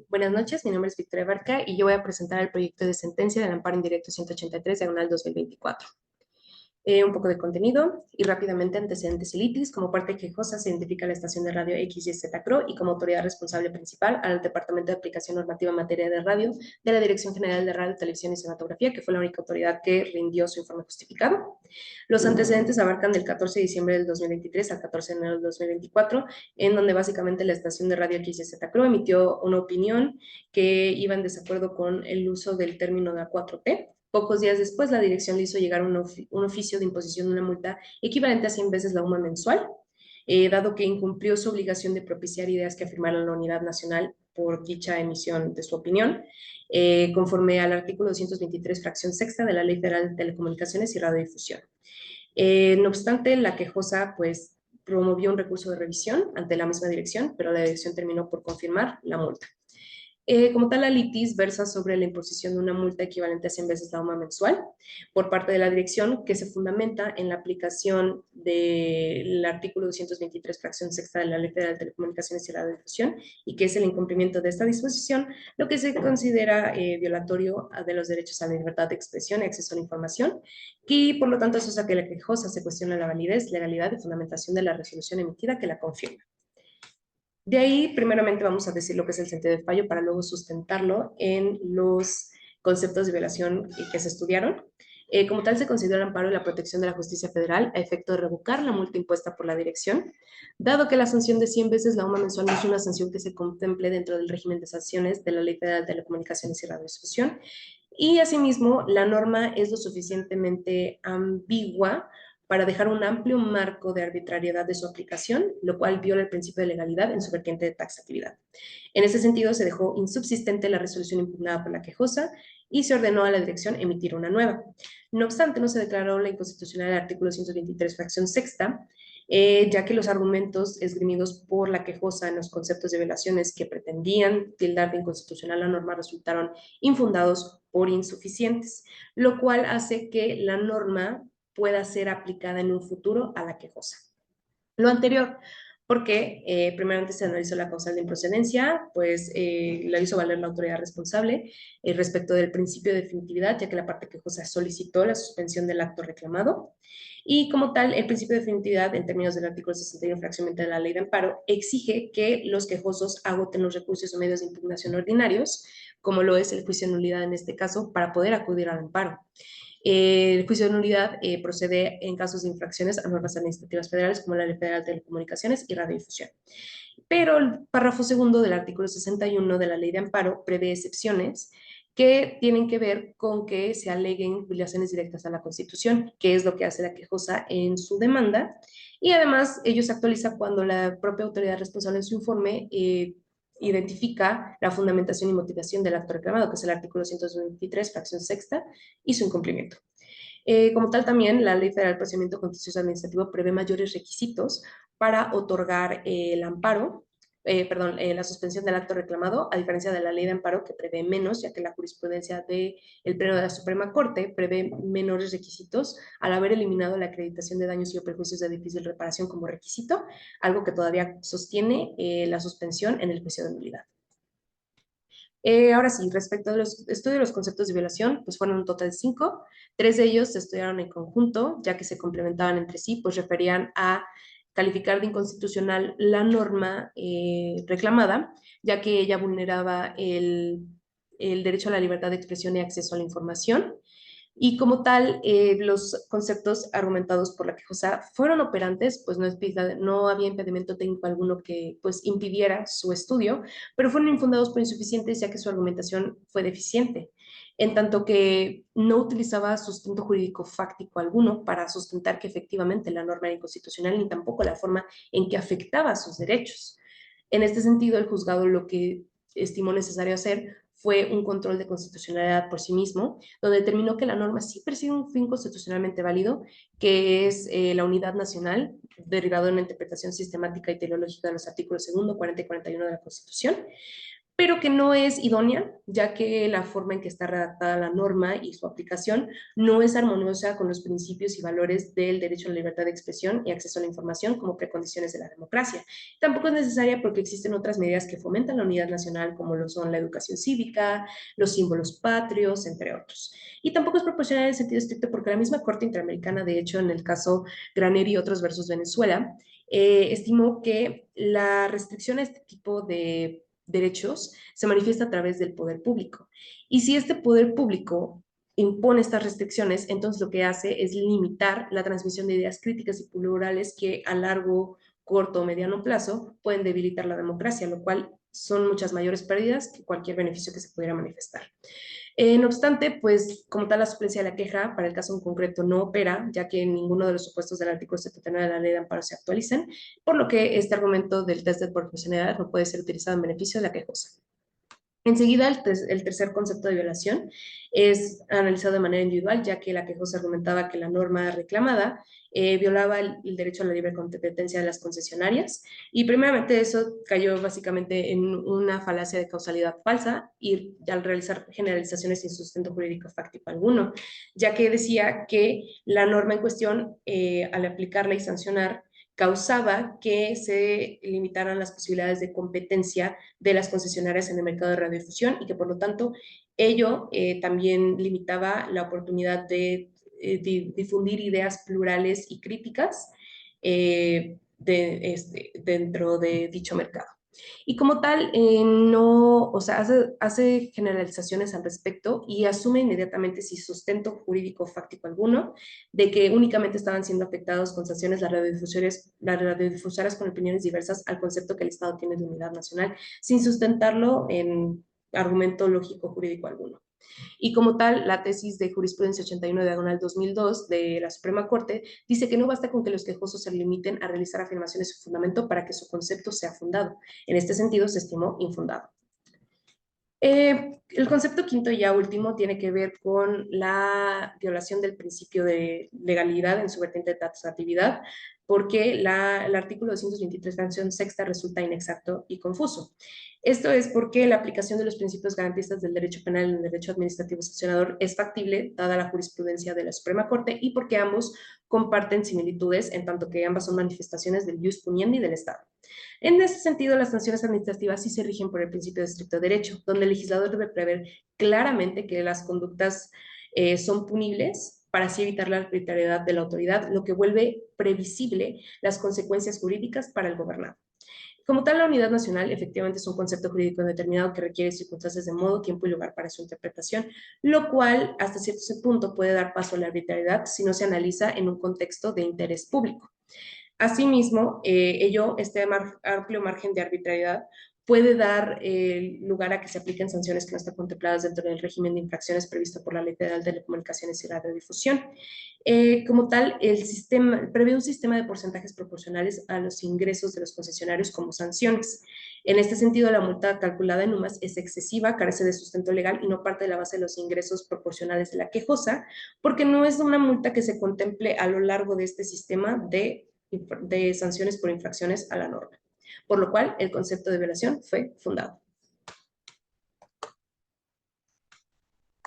Buenas noches, mi nombre es Victoria Barca y yo voy a presentar el proyecto de sentencia del amparo indirecto 183, diagonal 2024. Un poco de contenido y rápidamente antecedentes y litis. Como parte quejosa se identifica la estación de radio XYZ-CRO y como autoridad responsable principal al Departamento de Aplicación Normativa en materia de radio de la Dirección General de Radio, Televisión y Cinematografía, que fue la única autoridad que rindió su informe justificado. Los antecedentes abarcan del 14 de diciembre del 2023 al 14 de enero del 2024, en donde básicamente la estación de radio XYZ-CRO emitió una opinión que iba en desacuerdo con el uso del término de la 4T. Pocos días después, la dirección le hizo llegar un oficio de imposición de una multa equivalente a 100 veces la UMA mensual, dado que incumplió su obligación de propiciar ideas que afirmaran la unidad nacional por dicha emisión de su opinión, conforme al artículo 223, fracción sexta de la Ley Federal de Telecomunicaciones y Radiodifusión. No obstante, la quejosa, pues, promovió un recurso de revisión ante la misma dirección, pero la dirección terminó por confirmar la multa. Como tal, la litis versa sobre la imposición de una multa equivalente a 100 veces la UMA mensual por parte de la dirección, que se fundamenta en la aplicación del artículo 223, fracción sexta de la Ley Federal de Telecomunicaciones y Radiodifusión, y que es el incumplimiento de esta disposición, lo que se considera violatorio de los derechos a la libertad de expresión y acceso a la información, y por lo tanto eso es a que la quejosa se cuestiona la validez, legalidad y fundamentación de la resolución emitida que la confirma. De ahí, primeramente vamos a decir lo que es el sentido del fallo para luego sustentarlo en los conceptos de violación que se estudiaron. Como tal, se considera el amparo y la protección de la justicia federal a efecto de revocar la multa impuesta por la dirección, dado que la sanción de 100 veces la UMA mensual no es una sanción que se contemple dentro del régimen de sanciones de la Ley Federal de Telecomunicaciones y Radiodifusión. Y asimismo, la norma es lo suficientemente ambigua para dejar un amplio marco de arbitrariedad de su aplicación, lo cual viola el principio de legalidad en su vertiente de taxatividad. En ese sentido, se dejó insubsistente la resolución impugnada por la quejosa y se ordenó a la dirección emitir una nueva. No obstante, no se declaró la inconstitucional del artículo 123, fracción sexta, ya que los argumentos esgrimidos por la quejosa en los conceptos de violaciones que pretendían tildar de inconstitucional la norma resultaron infundados por insuficientes, lo cual hace que la norma pueda ser aplicada en un futuro a la quejosa. Lo anterior, porque primeramente se analizó la causal de improcedencia, pues la hizo valer la autoridad responsable respecto del principio de definitividad, ya que la parte quejosa solicitó la suspensión del acto reclamado. Y como tal, el principio de definitividad, en términos del artículo 61, fracción de la ley de amparo, exige que los quejosos agoten los recursos o medios de impugnación ordinarios, como lo es el juicio de nulidad en este caso, para poder acudir al amparo. El juicio de nulidad procede en casos de infracciones a normas administrativas federales como la Ley Federal de Telecomunicaciones y Radiodifusión. Pero el párrafo segundo del artículo 61 de la Ley de Amparo prevé excepciones que tienen que ver con que se aleguen violaciones directas a la Constitución, que es lo que hace la quejosa en su demanda. Y además, ellos se actualizan cuando la propia autoridad responsable en su informe identifica la fundamentación y motivación del acto reclamado, que es el artículo 123, fracción sexta, y su incumplimiento. Como tal, también la Ley Federal de Procedimiento Contencioso Administrativo prevé mayores requisitos para otorgar el amparo, la suspensión del acto reclamado, a diferencia de la Ley de Amparo, que prevé menos, ya que la jurisprudencia del Pleno de la Suprema Corte prevé menores requisitos al haber eliminado la acreditación de daños y o perjuicios de difícil reparación como requisito, algo que todavía sostiene la suspensión en el juicio de nulidad. Ahora sí, respecto a los estudios de los conceptos de violación, pues fueron un total de 5. 3 de ellos se estudiaron en conjunto, ya que se complementaban entre sí, pues referían a calificar de inconstitucional la norma reclamada, ya que ella vulneraba el derecho a la libertad de expresión y acceso a la información. Y como tal, los conceptos argumentados por la quejosa fueron operantes, pues no había impedimento técnico alguno que pues impidiera su estudio, pero fueron infundados por insuficientes ya que su argumentación fue deficiente, en tanto que no utilizaba sustento jurídico fáctico alguno para sustentar que efectivamente la norma era inconstitucional, ni tampoco la forma en que afectaba sus derechos. En este sentido, el juzgado lo que estimó necesario hacer fue un control de constitucionalidad por sí mismo, donde determinó que la norma sí persigue un fin constitucionalmente válido, que es la unidad nacional, derivado de una interpretación sistemática y teleológica de los artículos 2, 40 y 41 de la Constitución, pero que no es idónea, ya que la forma en que está redactada la norma y su aplicación no es armoniosa con los principios y valores del derecho a la libertad de expresión y acceso a la información como precondiciones de la democracia. Tampoco es necesaria porque existen otras medidas que fomentan la unidad nacional, como lo son la educación cívica, los símbolos patrios, entre otros. Y tampoco es proporcional en el sentido estricto porque la misma Corte Interamericana, de hecho, en el caso Graneri y otros versus Venezuela, estimó que la restricción a este tipo de derechos se manifiesta a través del poder público. Y si este poder público impone estas restricciones, entonces lo que hace es limitar la transmisión de ideas críticas y plurales que a largo, corto o mediano plazo pueden debilitar la democracia, lo cual son muchas mayores pérdidas que cualquier beneficio que se pudiera manifestar. No obstante, pues como tal la suplencia de la queja para el caso en concreto no opera, ya que ninguno de los supuestos del artículo 79 de la ley de amparo se actualicen, por lo que este argumento del test de proporcionalidad no puede ser utilizado en beneficio de la quejosa. Enseguida, el tercer concepto de violación es analizado de manera individual, ya que la quejosa argumentaba que la norma reclamada violaba el derecho a la libre competencia de las concesionarias, y primeramente eso cayó básicamente en una falacia de causalidad falsa y al realizar generalizaciones sin sustento jurídico fáctico alguno, ya que decía que la norma en cuestión, al aplicarla y sancionar, causaba que se limitaran las posibilidades de competencia de las concesionarias en el mercado de radiodifusión y que por lo tanto ello también limitaba la oportunidad de difundir ideas plurales y críticas dentro de dicho mercado. Y como tal, no, o sea, hace generalizaciones al respecto y asume inmediatamente sin sustento jurídico fáctico alguno de que únicamente estaban siendo afectados con sanciones las radiodifusoras con opiniones diversas al concepto que el Estado tiene de unidad nacional, sin sustentarlo en argumento lógico jurídico alguno. Y como tal, la tesis de jurisprudencia 81 diagonal 2002 de la Suprema Corte dice que no basta con que los quejosos se limiten a realizar afirmaciones sin fundamento para que su concepto sea fundado. En este sentido, se estimó infundado. El concepto quinto y ya último tiene que ver con la violación del principio de legalidad en su vertiente de taxatividad, porque el artículo 223, fracción sexta, resulta inexacto y confuso. Esto es porque la aplicación de los principios garantistas del derecho penal en el derecho administrativo sancionador es factible, dada la jurisprudencia de la Suprema Corte, y porque ambos comparten similitudes, en tanto que ambas son manifestaciones del jus puniendi del Estado. En ese sentido, las sanciones administrativas sí se rigen por el principio de estricto derecho, donde el legislador debe prever claramente que las conductas son punibles para así evitar la arbitrariedad de la autoridad, lo que vuelve previsible las consecuencias jurídicas para el gobernado. Como tal, la unidad nacional efectivamente es un concepto jurídico determinado que requiere circunstancias de modo, tiempo y lugar para su interpretación, lo cual hasta cierto punto puede dar paso a la arbitrariedad si no se analiza en un contexto de interés público. Asimismo, este amplio margen de arbitrariedad puede dar lugar a que se apliquen sanciones que no están contempladas dentro del régimen de infracciones previsto por la Ley Federal de Telecomunicaciones y Radiodifusión. Como tal, el sistema prevé un sistema de porcentajes proporcionales a los ingresos de los concesionarios como sanciones. En este sentido, la multa calculada en UMAS es excesiva, carece de sustento legal y no parte de la base de los ingresos proporcionales de la quejosa, porque no es una multa que se contemple a lo largo de este sistema de sanciones por infracciones a la norma, por lo cual el concepto de violación fue fundado.